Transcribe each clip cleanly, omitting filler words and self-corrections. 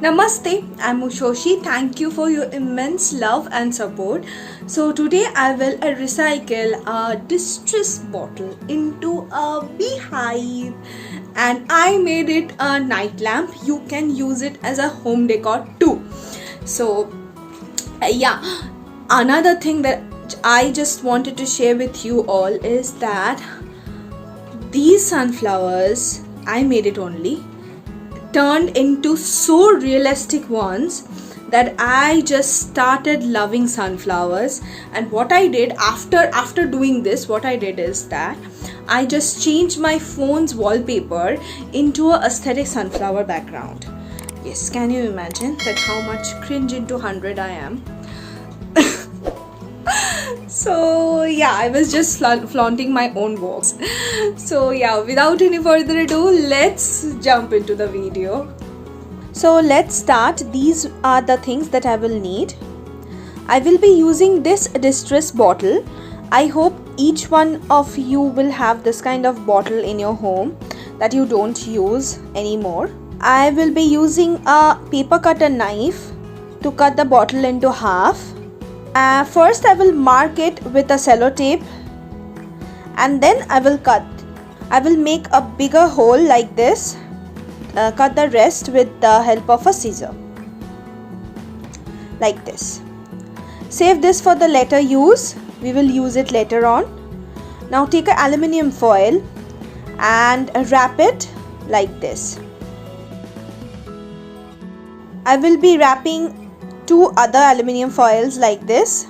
Namaste, I'm Ushoshi. Thank you for your immense love and support. So today I will recycle a distress bottle into a beehive, and I made it a night lamp. You can use it as a home decor too. So another thing that I just wanted to share with you all is that these sunflowers, I made it only, turned into so realistic ones that I just started loving sunflowers. And what I did after doing this, what I did is that I just changed my phone's wallpaper into a aesthetic sunflower background. Yes, can you imagine that how much cringe into 100 I am? So yeah, I was just flaunting my own works. So yeah, without any further ado, let's jump into the video. So let's start. These are the things that I will need. I will be using this distress bottle. I hope each one of you will have this kind of bottle in your home that you don't use anymore. I will be using a paper cutter knife to cut the bottle into half. First I will mark it with a sellotape, and then I will cut. I will make a bigger hole like this, cut the rest with the help of a scissor, like this. Save this for the later use, we will use it later on. Now take an aluminium foil and wrap it like this. I will be wrapping two other aluminium foils like this.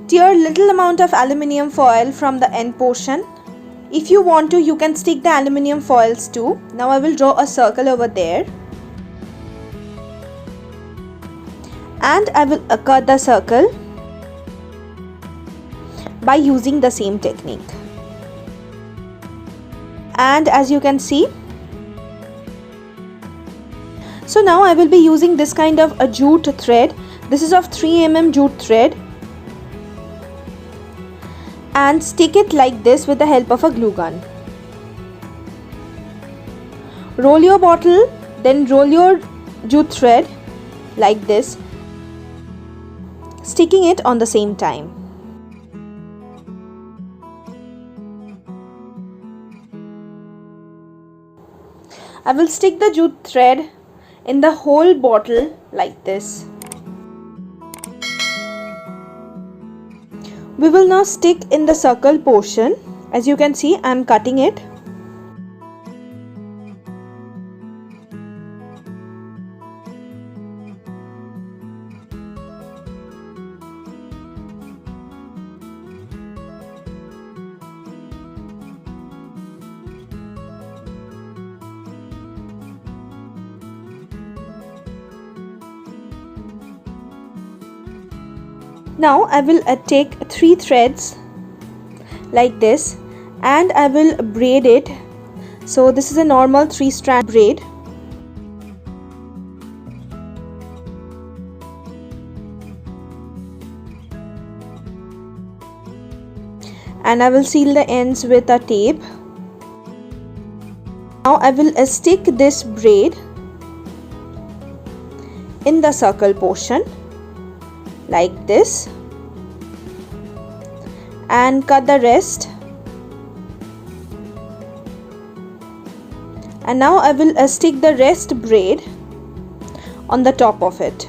Tear little amount of aluminium foil from the end portion. If you want to, you can stick the aluminium foils too. Now I will draw a circle over there, and I will cut the circle by using the same technique. And as you can see, so now I will be using this kind of a jute thread. This is of 3mm jute thread, and stick it like this with the help of a glue gun. Roll your bottle, then roll your jute thread like this, sticking it on the same time. I will stick the jute thread in the whole bottle like this. We will now stick in the circle portion. As you can see, I am cutting it. Now I will take 3 threads like this, and I will braid it. So this is a normal 3-strand braid. And I will seal the ends with a tape. Now I will stick this braid in the circle portion like this, and cut the rest. And now I will stick the rest braid on the top of it.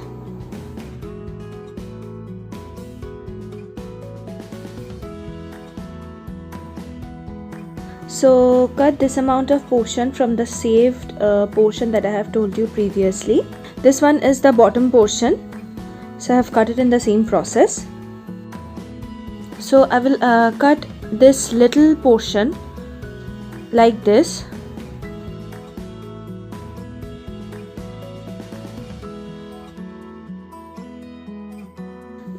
So cut this amount of portion from the saved portion that I have told you previously. This one is the bottom portion, so I have cut it in the same process. So I will cut this little portion like this.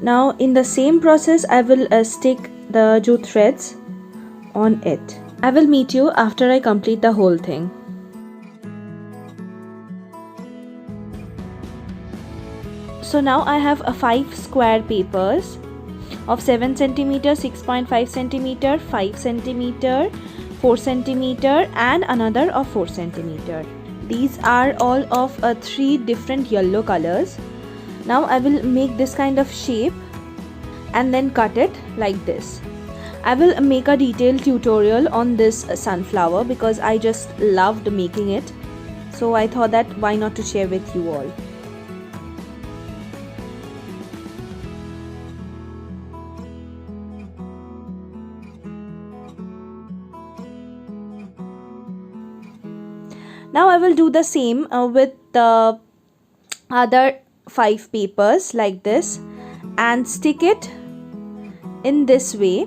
Now in the same process, I will stick the jute threads on it. I will meet you after I complete the whole thing. So now I have 5 square papers of 7 cm, 6.5 cm, 5 cm, 4 cm and another of 4 cm. These are all of 3 different yellow colors. Now I will make this kind of shape and then cut it like this. I will make a detailed tutorial on this sunflower because I just loved making it. So I thought that why not to share with you all. Now I will do the same with the other 5 papers like this and stick it in this way.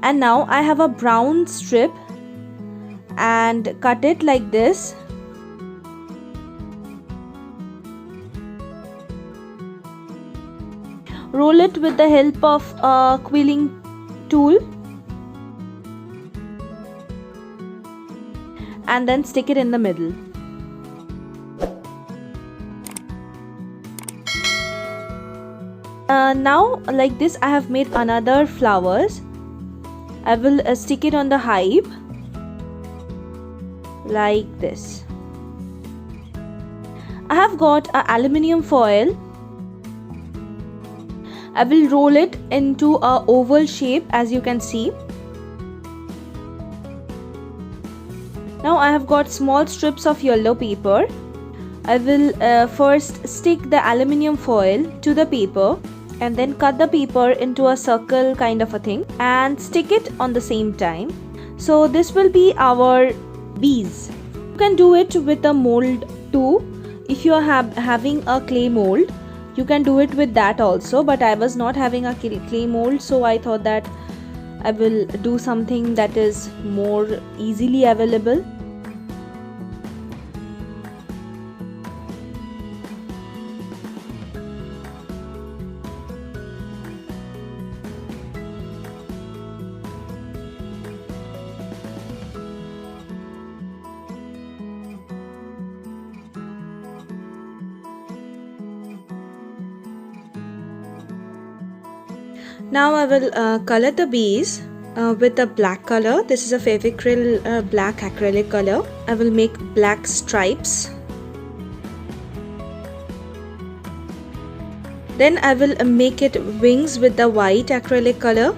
And now I have a brown strip and cut it like this. Roll it with the help of a quilling tool and then stick it in the middle. Now like this I have made another flowers. I will stick it on the hive like this. I have got a aluminium foil. I will roll it into a oval shape as you can see. Now I have got small strips of yellow paper. I will first stick the aluminium foil to the paper and then cut the paper into a circle kind of a thing and stick it on the same time. So this will be our bees. You can do it with a mold too. If you are having a clay mold, you can do it with that also, but I was not having a clay mold, so I thought that I will do something that is more easily available. Now I will color the bees with a black color. This is a Fevicryl black acrylic color. I will make black stripes. Then I will make it wings with the white acrylic color.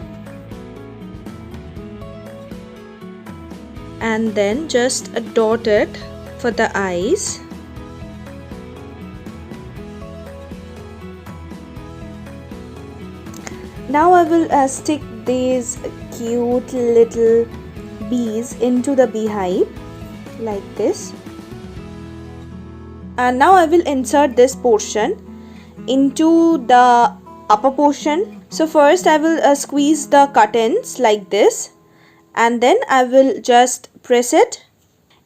And then just dot it for the eyes. Now I will stick these cute little bees into the beehive like this. And now I will insert this portion into the upper portion. So first I will squeeze the curtains like this and then I will just press it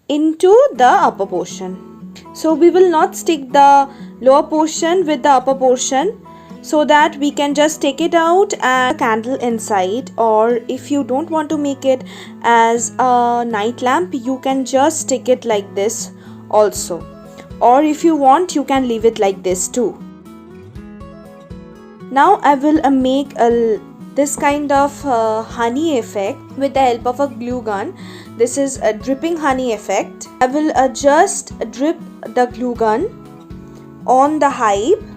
into the upper portion. So we will not stick the lower portion with the upper portion, so that we can just take it out and a candle inside, or if you don't want to make it as a night lamp, you can just stick it like this also, or if you want you can leave it like this too. Now I will make this kind of honey effect with the help of a glue gun. This is a dripping honey effect. I will just drip the glue gun on the hive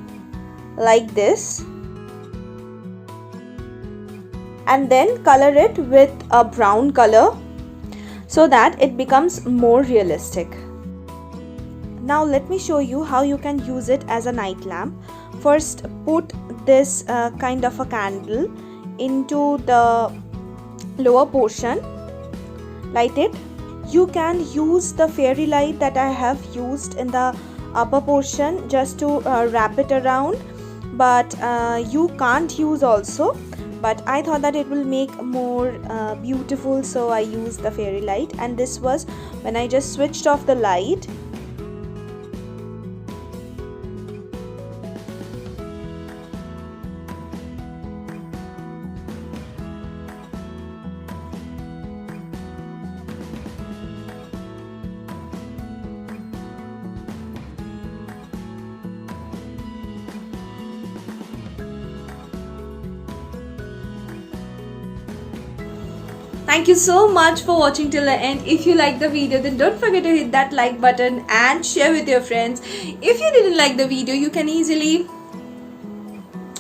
like this and then color it with a brown color so that it becomes more realistic. Now let me show you how you can use it as a night lamp. First put this kind of a candle into the lower portion, light it. You can use the fairy light that I have used in the upper portion just to wrap it around, but you can't use also, but I thought that it will make more beautiful, so I used the fairy light. And this was when I just switched off the light. Thank you so much for watching till the end. If you like the video, then don't forget to hit that like button and share with your friends. If you didn't like the video, you can easily,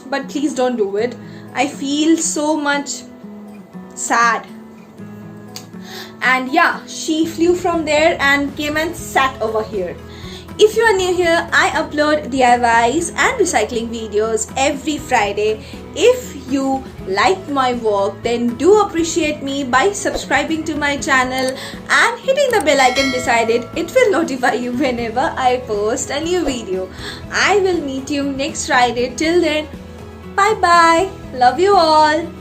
but please don't do it. I feel so much sad. And yeah, she flew from there and came and sat over here. If you are new here, I upload DIYs and recycling videos every Friday. If you like my work, then do appreciate me by subscribing to my channel and hitting the bell icon beside it. It will notify you whenever I post a new video. I will meet you next Friday. Till then, bye bye. Love you all.